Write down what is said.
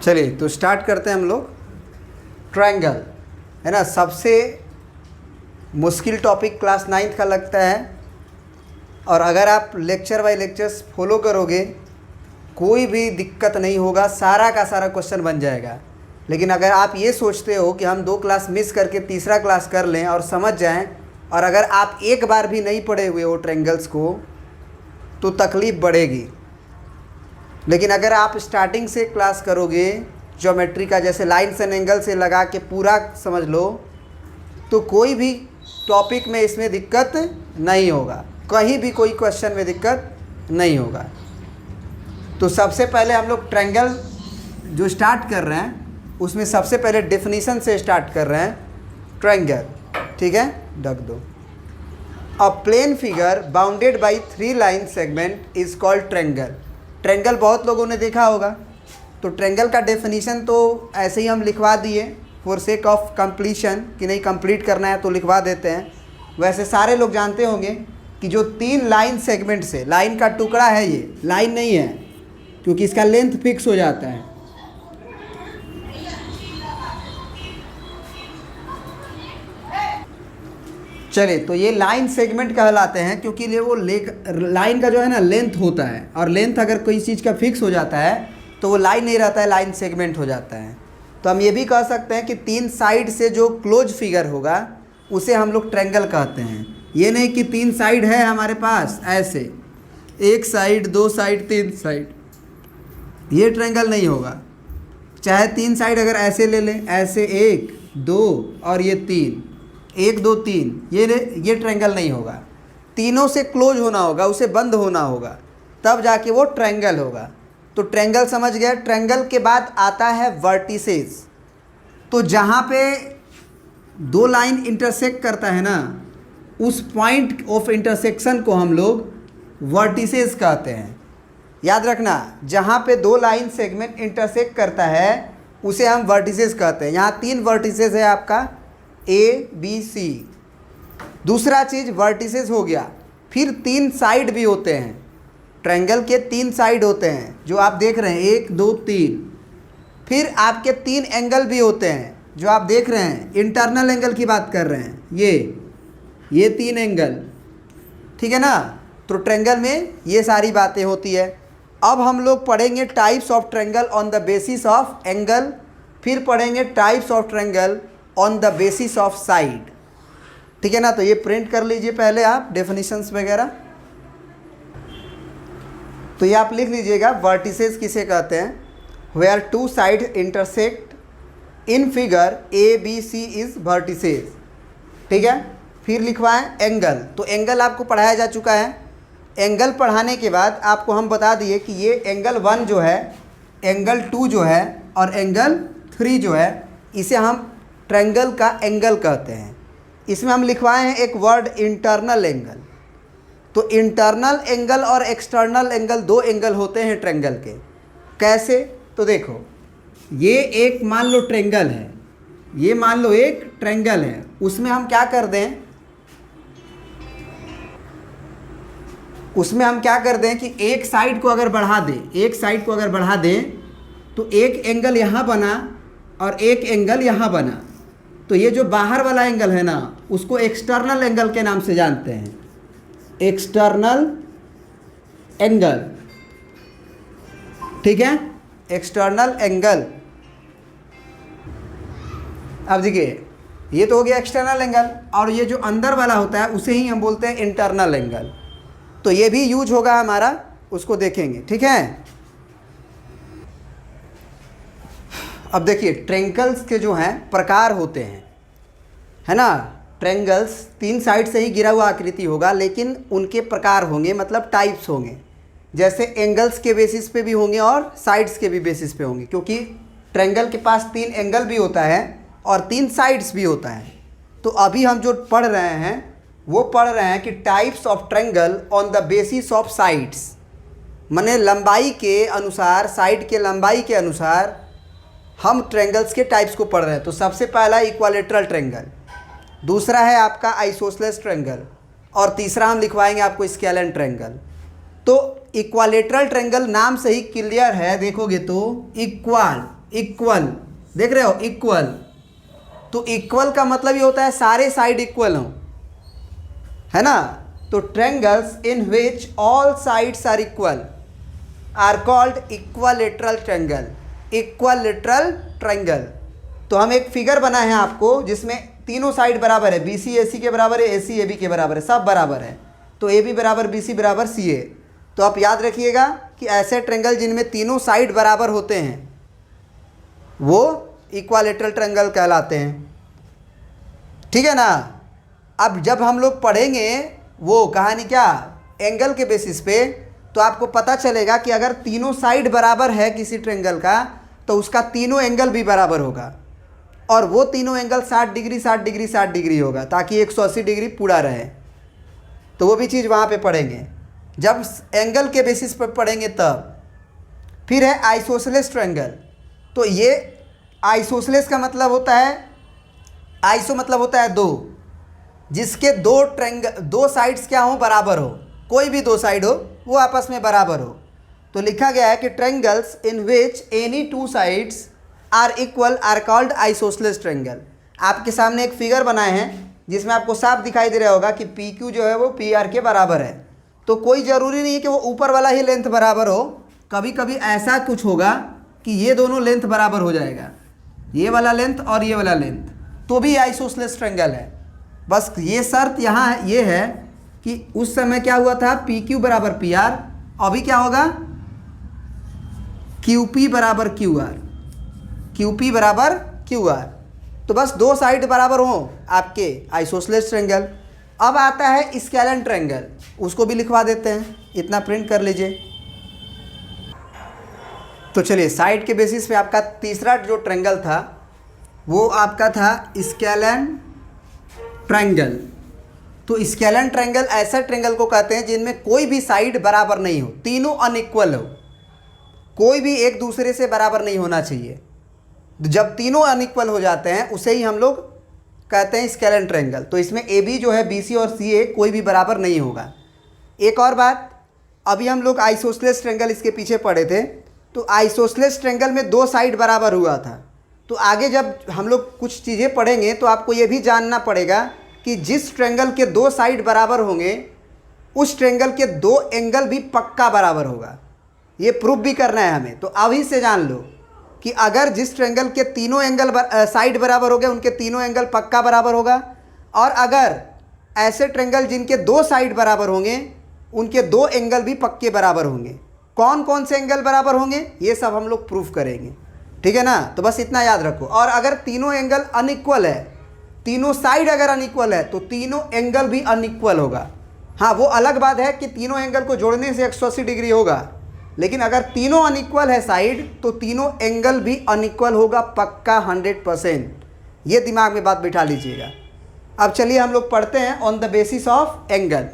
चलिए तो स्टार्ट करते हैं हम लोग। ट्रायंगल है ना, सबसे मुश्किल टॉपिक क्लास 9th का लगता है। और अगर आप लेक्चर बाय लेक्चर्स फॉलो करोगे कोई भी दिक्कत नहीं होगा, सारा का सारा क्वेश्चन बन जाएगा। लेकिन अगर आप ये सोचते हो कि हम 2 क्लास मिस करके तीसरा क्लास कर लें और समझ जाएं, और अगर आप एक बार भी नहीं पढ़े हुए हो ट्रायंगल्स को तो तकलीफ़ बढ़ेगी। लेकिन अगर आप स्टार्टिंग से क्लास करोगे ज्योमेट्री का, जैसे लाइन्स एंड एंगल से लगा के पूरा समझ लो, तो कोई भी टॉपिक में इसमें दिक्कत नहीं होगा, कहीं भी कोई क्वेश्चन में दिक्कत नहीं होगा। तो सबसे पहले हम लोग ट्रायंगल जो स्टार्ट कर रहे हैं उसमें सबसे पहले डेफिनीशन से स्टार्ट कर रहे हैं। ट्रायंगल, ठीक है, ढक दो। A plane figure bounded by 3 line segment is called triangle. Triangle बहुत लोगों ने देखा होगा, तो ट्रायंगल का डेफिनीशन तो ऐसे ही हम लिखवा दिए फॉर सेक ऑफ कंप्लीशन, कि नहीं कंप्लीट करना है तो लिखवा देते हैं। वैसे सारे लोग जानते होंगे कि जो 3 लाइन सेगमेंट से, लाइन का टुकड़ा है, ये लाइन नहीं है क्योंकि इसका लेंथ फिक्स हो जाता है। चलिए, तो ये लाइन सेगमेंट कहलाते हैं क्योंकि ये वो लाइन का जो है ना लेंथ होता है, और लेंथ अगर कोई चीज़ का फिक्स हो जाता है तो वो लाइन नहीं रहता है, लाइन सेगमेंट हो जाता है। तो हम ये भी कह सकते हैं कि 3 साइड से जो क्लोज फिगर होगा उसे हम लोग ट्रायंगल कहते हैं। ये नहीं कि 3 साइड है हमारे पास ऐसे, 1 साइड 2 साइड 3 साइड, ये ट्रायंगल नहीं होगा। चाहे 3 साइड अगर ऐसे ले लें, ऐसे 1 2 और ये 3, 1 2 3, ये ट्रायंगल नहीं होगा। तीनों से क्लोज होना होगा, उसे बंद होना होगा, तब जाके वो ट्रायंगल होगा। तो ट्रायंगल समझ गया। ट्रायंगल के बाद आता है वर्टिसेस। तो जहाँ पे 2 लाइन इंटरसेक्ट करता है ना, उस पॉइंट ऑफ इंटरसेक्शन को हम लोग वर्टिसेस कहते हैं। याद रखना, जहाँ पे 2 लाइन सेगमेंट इंटरसेक्ट करता है उसे हम वर्टिसेस कहते हैं। यहाँ 3 वर्टिसेस है आपका, ए बी सी। दूसरा चीज़ वर्टिसेस हो गया, फिर 3 साइड भी होते हैं। ट्रायंगल के 3 साइड होते हैं जो आप देख रहे हैं, 1 2 3। फिर आपके 3 एंगल भी होते हैं जो आप देख रहे हैं, इंटरनल एंगल की बात कर रहे हैं, ये 3 एंगल, ठीक है ना। तो ट्रायंगल में ये सारी बातें होती है। अब हम लोग पढ़ेंगे types of triangle on the basis of angle, फिर पढ़ेंगे types of triangle on the basis of side, ठीक है ना। तो ये प्रिंट कर लीजिए पहले आप डेफिनेशंस वगैरह। तो ये आप लिख लीजिएगा, वर्टिसेस किसे कहते हैं, where 2 side intersect in figure A B C is vertices, ठीक है। फिर लिखवाएं एंगल। तो एंगल आपको पढ़ाया जा चुका है। एंगल पढ़ाने के बाद आपको हम बता दिए कि ये एंगल 1 जो है, एंगल 2 जो है और एंगल 3 जो है, इसे हम ट्रायंगल का एंगल कहते हैं। इसमें हम लिखवाए हैं एक वर्ड, इंटरनल एंगल। तो इंटरनल एंगल और एक्सटर्नल एंगल 2 एंगल होते हैं ट्रायंगल के। कैसे? तो देखो, ये एक मान लो ट्रायंगल है, ये मान लो एक ट्रायंगल है, उसमें हम क्या कर दें, उसमें हम क्या कर दें कि एक साइड को अगर बढ़ा दें, एक साइड को अगर बढ़ा दें तो एक एंगल यहाँ बना और एक एंगल यहाँ बना। तो ये जो बाहर वाला एंगल है ना, उसको एक्सटर्नल एंगल के नाम से जानते हैं, एक्सटर्नल एंगल, ठीक है, एक्सटर्नल एंगल। अब देखिए, ये तो हो गया एक्सटर्नल एंगल, और ये जो अंदर वाला होता है उसे ही हम बोलते हैं इंटरनल एंगल। तो ये भी यूज होगा हमारा, उसको देखेंगे, ठीक है। अब देखिए, ट्रायंगल्स के जो हैं प्रकार होते हैं, है ना। ट्रायंगल्स 3 साइड से ही गिरा हुआ आकृति होगा, लेकिन उनके प्रकार होंगे, मतलब टाइप्स होंगे। जैसे एंगल्स के बेसिस पे भी होंगे और साइड्स के भी बेसिस पे होंगे, क्योंकि ट्रायंगल के पास 3 एंगल भी होता है और 3 साइड्स भी होता है। तो अभी हम जो पढ़ रहे हैं वो पढ़ रहे हैं कि types of triangle on the basis of sides, माने लंबाई के अनुसार, साइड के लंबाई के अनुसार हम ट्रायंगल्स के टाइप्स को पढ़ रहे हैं। तो सबसे पहला इक्विलैटरल ट्रायंगल, दूसरा है आपका आइसोसेलेस ट्रायंगल, और तीसरा हम लिखवाएंगे आपको स्केलेन ट्रायंगल। तो इक्विलैटरल ट्रायंगल नाम से ही क्लियर है, देखोगे तो इक्वल, इक्वल, देख रहे हो इक्वल, तो इक्वल का मतलब ये होता है सारे साइड इक्वल हों, है ना। तो triangles in which all sides are equal are called equilateral triangle, equilateral triangle. तो हम एक फिगर बनाए हैं आपको जिसमें तीनों साइड बराबर है, बी सी ए सी के बराबर है, ए सी ए बी के बराबर है, सब बराबर है। तो ए बी बराबर बी सी बराबर सी ए। तो आप याद रखिएगा कि ऐसे ट्रायंगल जिनमें तीनों साइड बराबर होते हैं वो इक्वालेटरल ट्रायंगल कहलाते हैं, ठीक है ना। अब जब हम लोग पढ़ेंगे वो कहानी क्या एंगल के बेसिस पे, तो आपको पता चलेगा कि अगर तीनों साइड बराबर है किसी ट्रायंगल का तो उसका तीनों एंगल भी बराबर होगा, और वो तीनों एंगल 60 डिग्री 60 डिग्री 60 डिग्री होगा ताकि 180 डिग्री पूरा रहे। तो वो भी चीज़ वहाँ पे पढ़ेंगे जब एंगल के बेसिस पर पढ़ेंगे तब। फिर है आइसोसेलेस ट्रायंगल। तो ये आइसोसेलेस का मतलब होता है, आइसो मतलब होता है दो, जिसके दो साइड्स क्या हो बराबर हो, कोई भी दो साइड हो वो आपस में बराबर हो। तो लिखा गया है कि triangles in which any two sides are equal are called isosceles triangle. आपके सामने एक फिगर बनाए हैं जिसमें आपको साफ दिखाई दे रहा होगा कि पी क्यू जो है वो पी आर के बराबर है। तो कोई ज़रूरी नहीं है कि वो ऊपर वाला ही लेंथ बराबर हो, कभी कभी ऐसा कुछ होगा कि ये दोनों लेंथ बराबर हो जाएगा, ये वाला लेंथ और ये वाला लेंथ, तो भी आइसोसेलेस ट्रायंगल है। बस ये शर्त यहाँ ये है कि उस समय क्या हुआ था पी क्यू बराबर पी आर, अभी क्या होगा क्यू पी बराबर क्यू आर, क्यू पी बराबर क्यू आर। तो बस दो साइड बराबर हो आपके आइसोसेलेस ट्रायंगल। अब आता है स्केलन ट्रायंगल, उसको भी लिखवा देते हैं, इतना प्रिंट कर लीजिए। तो चलिए साइड के बेसिस पे आपका तीसरा जो ट्रायंगल था वो आपका था स्केलन ट्रायंगल। तो स्केलन ट्रायंगल ऐसा ट्रायंगल को कहते हैं जिनमें कोई भी साइड बराबर नहीं हो, तीनों अनइक्वल हो, कोई भी एक दूसरे से बराबर नहीं होना चाहिए। जब तीनों अनइक्वल हो जाते हैं उसे ही हम लोग कहते हैं स्केलन ट्रायंगल। तो इसमें ए बी जो है बी सी और सी ए कोई भी बराबर नहीं होगा। एक और बात, अभी हम लोग आइसोसेलेस ट्रायंगल इसके पीछे पढ़े थे, तो आइसोसेलेस ट्रायंगल में दो साइड बराबर हुआ था। तो आगे जब हम लोग कुछ चीज़ें पढ़ेंगे तो आपको ये भी जानना पड़ेगा कि जिस ट्रायंगल के दो साइड बराबर होंगे उस ट्रायंगल के दो एंगल भी पक्का बराबर होगा। ये प्रूफ भी करना है हमें। तो अभी से जान लो कि अगर जिस ट्रायंगल के तीनों एंगल साइड बराबर हो गए उनके तीनों एंगल पक्का बराबर होगा, और अगर ऐसे ट्रायंगल जिनके दो साइड बराबर होंगे उनके दो एंगल भी पक्के बराबर होंगे। कौन कौन से एंगल बराबर होंगे ये सब हम लोग प्रूफ करेंगे, ठीक है ना। तो बस इतना याद रखो। और अगर तीनों एंगल अनइक्वल है, तीनों साइड अगर अनइक्वल है तो तीनों एंगल भी अनइक्वल होगा। हाँ, वो अलग बात है कि तीनों एंगल को जोड़ने से 180 डिग्री होगा, लेकिन अगर तीनों अनइक्वल है साइड तो तीनों एंगल भी अनइक्वल होगा पक्का 100%। ये दिमाग में बात बिठा लीजिएगा। अब चलिए हम लोग पढ़ते हैं on the basis of angle.